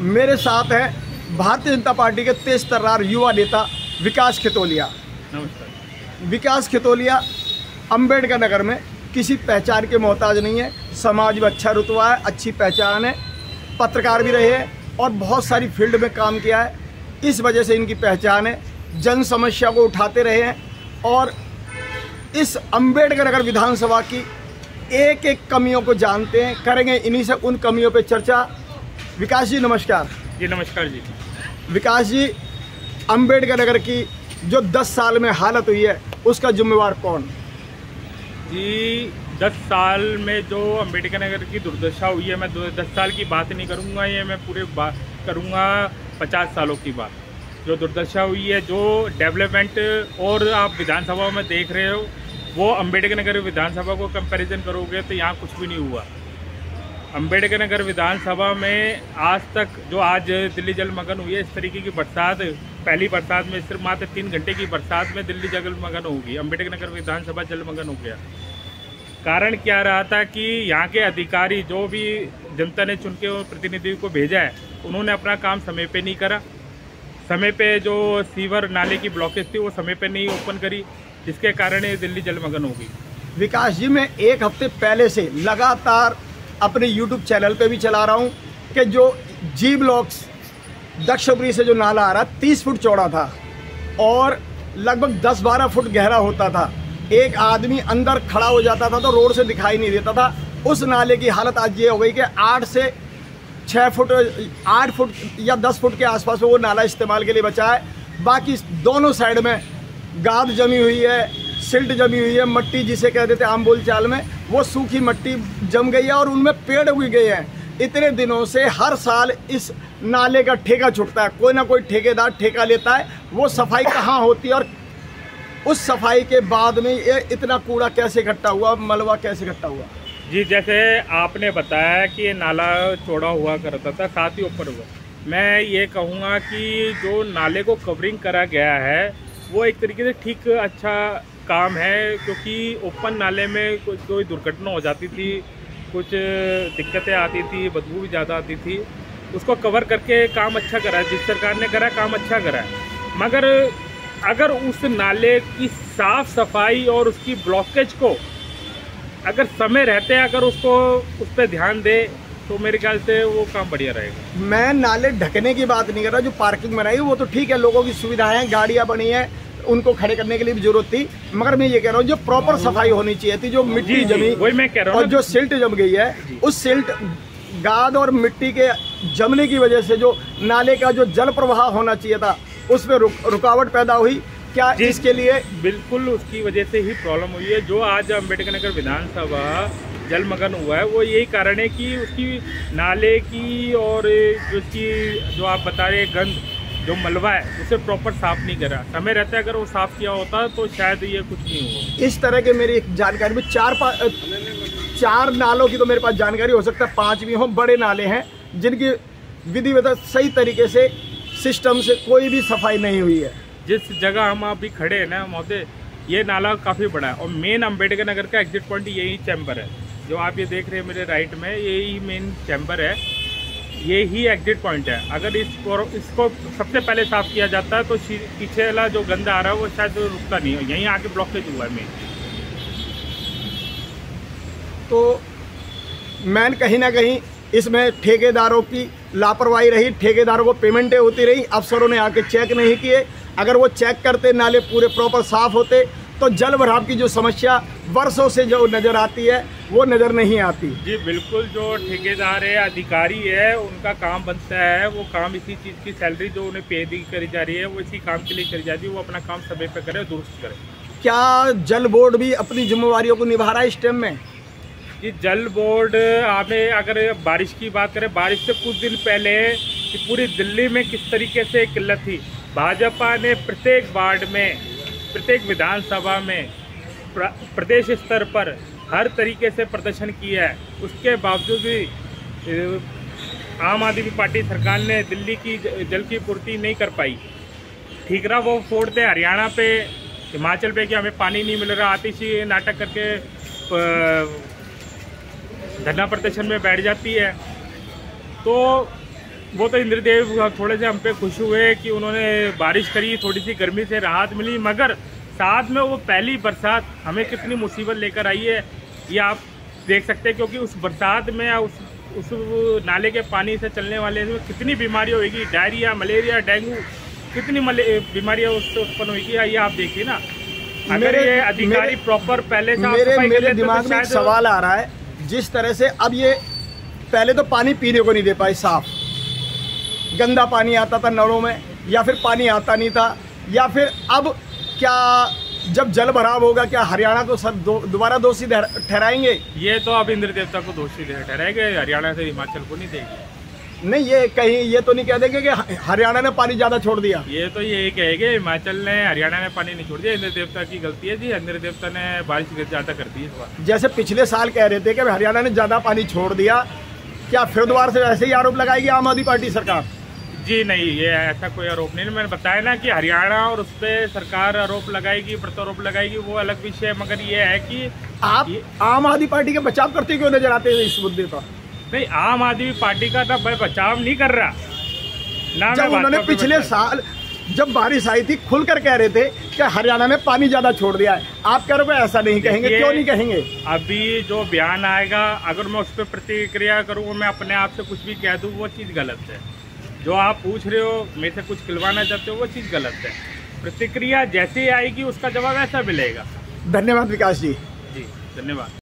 मेरे साथ है भारतीय जनता पार्टी के तेज तर्रार युवा नेता विकास खितौलिया। नमस्कार। विकास खितौलिया अम्बेडकर नगर में किसी पहचान के मोहताज नहीं है। समाज में अच्छा रुतबा है, अच्छी पहचान है, पत्रकार भी रहे हैं और बहुत सारी फील्ड में काम किया है। इस वजह से इनकी पहचान है। जन समस्या को उठाते रहे हैं और इस अम्बेडकर नगर विधानसभा की एक एक कमियों को जानते हैं। करेंगे इन्हीं से उन कमियों पे चर्चा। विकास जी नमस्कार। जी नमस्कार जी। विकास जी, अम्बेडकर नगर की जो 10 साल में हालत हुई है उसका जिम्मेवार कौन? जी 10 साल में जो अम्बेडकर नगर की दुर्दशा हुई है, मैं 10 साल की बात नहीं करूँगा, ये मैं पूरे बात करूँगा 50 सालों की बात। जो दुर्दशा हुई है, जो डेवलपमेंट, और आप विधानसभा में देख रहे हो, वो अम्बेडकर नगर विधानसभा को कंपैरिजन करोगे तो यहाँ कुछ भी नहीं हुआ। अम्बेडकर नगर विधानसभा में आज तक जो आज दिल्ली जलमग्न हुई है, इस तरीके की बरसात पहली बरसात में सिर्फ मात्र 3 घंटे की बरसात में दिल्ली जलमग्न होगी, अम्बेडकर नगर विधानसभा जलमग्न हो गया। कारण क्या रहा था कि यहाँ के अधिकारी, जो भी जनता ने चुन के प्रतिनिधि को भेजा है, उन्होंने अपना काम समय पे नहीं करा। समय पे जो सीवर नाले की ब्लॉकेज थी वो समय पे नहीं ओपन करी, जिसके कारण ये दिल्ली जलमग्न हो गई। विकास जी, मैं 1 हफ्ते पहले से लगातार अपने YouTube चैनल पे भी चला रहा हूँ कि जो जी ब्लॉक्स दक्षपुरी से जो नाला आ रहा 30 फुट चौड़ा था और लगभग 10-12 फुट गहरा होता था। एक आदमी अंदर खड़ा हो जाता था तो रोड से दिखाई नहीं देता था। उस नाले की हालत आज ये हो गई कि 8 से 6 फुट, 8 फुट या 10 फुट के आसपास में वो नाला इस्तेमाल के लिए बचा है। बाकी दोनों साइड में गाद जमी हुई है, सिल्ट जमी हुई है, मट्टी जिसे कह देते हैं आम बोल चाल में, वो सूखी मट्टी जम गई है और उनमें पेड़ उग गए हैं। इतने दिनों से हर साल इस नाले का ठेका छुटता है, कोई ना कोई ठेकेदार ठेका लेता है। वो सफाई कहाँ होती है और उस सफाई के बाद में ये इतना कूड़ा कैसे इकट्ठा हुआ, मलबा कैसे इकट्ठा हुआ? जी, जैसे आपने बताया कि ये नाला चौड़ा हुआ करता था, साथ ही ऊपर हुआ। मैं ये कहूँगा कि जो नाले को कवरिंग करा गया है वो एक तरीके से ठीक अच्छा काम है, क्योंकि ओपन नाले में कोई दुर्घटना हो जाती थी, कुछ दिक्कतें आती थी, बदबू भी ज़्यादा आती थी। उसको कवर करके काम अच्छा करा है, जिस सरकार ने करा काम अच्छा करा है। मगर अगर उस नाले की साफ सफाई और उसकी ब्लॉकेज को अगर समय रहते अगर उसको उस पर ध्यान दे तो मेरे ख्याल से वो काम बढ़िया रहेगा। मैं नाले ढकने की बात नहीं कर रहा। जो पार्किंग बनाई वो तो ठीक है, लोगों की सुविधाएं, गाड़ियां बनी है, उनको खड़े करने के लिए भी जरूरत थी। मगर मैं ये कह रहा हूँ जो प्रॉपर सफाई होनी चाहिए थी, जो मिट्टी जमी, वही मैं कह रहा हूँ, और जो सिल्ट जम गई है, उस सिल्ट, गाद और मिट्टी के जमने की वजह से जो नाले का जो जल प्रवाह होना चाहिए था उसमें रुकावट पैदा हुई। क्या इसके लिए? बिल्कुल उसकी वजह से ही प्रॉब्लम हुई है। जो आज अम्बेडकर नगर विधानसभा जलमग्न हुआ है वो यही कारण है कि उसकी नाले की और जो आप बता रहे गंद, जो मलबा है, उसे प्रॉपर साफ नहीं करा। समय रहता है अगर वो साफ किया होता तो शायद ये कुछ नहीं हुआ। इस तरह के मेरी जानकारी में 4 नालों की तो मेरे पास जानकारी हो सकता है 5 भी हों, बड़े नाले हैं जिनकी विधिवत सही तरीके से सिस्टम से कोई भी सफाई नहीं हुई है। जिस जगह हम अभी खड़े हैं ना महोदय, ये नाला काफ़ी बड़ा है और मेन अम्बेडकर नगर का एग्जिट पॉइंट यही चैम्बर है। जो आप ये देख रहे हैं मेरे राइट में, यही मेन चैम्बर है, ये ही एग्जिट पॉइंट है। अगर इसको सबसे पहले साफ़ किया जाता है तो पीछे वाला जो गंदा आ रहा है वो शायद रुकता नहीं है, यहीं आके ब्लॉकेज हुआ है मेन। तो मैन कहीं ना कहीं इसमें ठेकेदारों की लापरवाही रही, ठेकेदारों को पेमेंटें होती रही, अफसरों ने आके चेक नहीं किए। अगर वो चेक करते, नाले पूरे प्रॉपर साफ होते तो जल भराव की जो समस्या वर्षों से जो नज़र आती है वो नज़र नहीं आती। जी बिल्कुल, जो ठेकेदार है, अधिकारी है, उनका काम बनता है, वो काम इसी चीज़ की सैलरी जो उन्हें पे दी करी जा रही है वो इसी काम के लिए करी जाती है। वो अपना काम समय पे करे, दुरुस्त करे। क्या जल बोर्ड भी अपनी जिम्मेवारियों को निभा रहा है इस टाइम में? जी जल बोर्ड, आपने अगर बारिश की बात करें, बारिश से कुछ दिन पहले कि पूरी दिल्ली में किस तरीके से किल्लत थी, भाजपा ने प्रत्येक वार्ड में, प्रत्येक विधानसभा में, प्रदेश स्तर पर हर तरीके से प्रदर्शन किया है। उसके बावजूद भी आम आदमी पार्टी सरकार ने दिल्ली की जल की पूर्ति नहीं कर पाई। ठीक रहा वो फोड़ते हरियाणा पे, हिमाचल पे कि हमें पानी नहीं मिल रहा, आतिशी नाटक करके धरना प्रदर्शन में बैठ जाती है। तो वो तो इंद्रदेव थोड़े से हम पे खुश हुए कि उन्होंने बारिश करी, थोड़ी सी गर्मी से राहत मिली, मगर साथ में वो पहली बरसात हमें कितनी मुसीबत लेकर आई है ये आप देख सकते हैं। क्योंकि उस बरसात में या उस नाले के पानी से चलने वाले में कितनी बीमारियाँ होगी, डायरिया, मलेरिया, डेंगू, कितनी बीमारियाँ उससे उत्पन्न होगी, ये आप देखिए ना। अगर ये अधिकारी प्रॉपर पहले से मेरे दिमाग में एक सवाल आ रहा है, जिस तरह से अब ये पहले तो पानी पीने को नहीं दे पाए साफ, गंदा पानी आता था नलों में, या फिर पानी आता नहीं था, या फिर अब क्या जब जल भराव होगा क्या हरियाणा को सब दोबारा दोषी ठहराएंगे? ये तो अब इंद्र देवता को दोषी ठहराएंगे, हरियाणा से हिमाचल को नहीं देंगे। नहीं, ये कहीं ये तो नहीं कह देंगे कि हरियाणा ने पानी ज़्यादा छोड़ दिया। ये तो यही कहेंगे हिमाचल ने, हरियाणा ने पानी नहीं छोड़ दिया, इंद्र देवता की गलती है जी, इंद्र देवता ने बारिश ज़्यादा कर दी इस बार। जैसे पिछले साल कह रहे थे कि हरियाणा ने ज़्यादा पानी छोड़ दिया, क्या फिर दोबारा से वैसे ही आरोप लगाएगी आम आदमी पार्टी सरकार? जी नहीं, ये ऐसा कोई आरोप नहीं। मैंने बताया ना कि हरियाणा और उस पर सरकार आरोप लगाएगी, प्रत्यारोप लगाएगी, वो अलग विषय है। मगर ये है कि आप आम आदमी पार्टी का बचाव करते क्यों नजर आते हैं इस मुद्दे पर? नहीं, आम आदमी पार्टी का तो बचाव नहीं कर रहा ना। जब उन्होंने पिछले साल जब बारिश आई थी खुलकर कह रहे थे कि हरियाणा ने पानी ज्यादा छोड़ दिया है, आप कह रहे हो ऐसा नहीं कहेंगे, क्यों नहीं कहेंगे? अभी जो बयान आएगा, अगर मैं उस पर प्रतिक्रिया करूँ, मैं अपने आप से कुछ भी कह दूँ, वो चीज़ गलत है। जो आप पूछ रहे हो, मेरे से कुछ खिलवाना चाहते हो, वो चीज़ गलत है। प्रतिक्रिया जैसे आएगी उसका जवाब ऐसा मिलेगा। धन्यवाद विकास जी। जी धन्यवाद।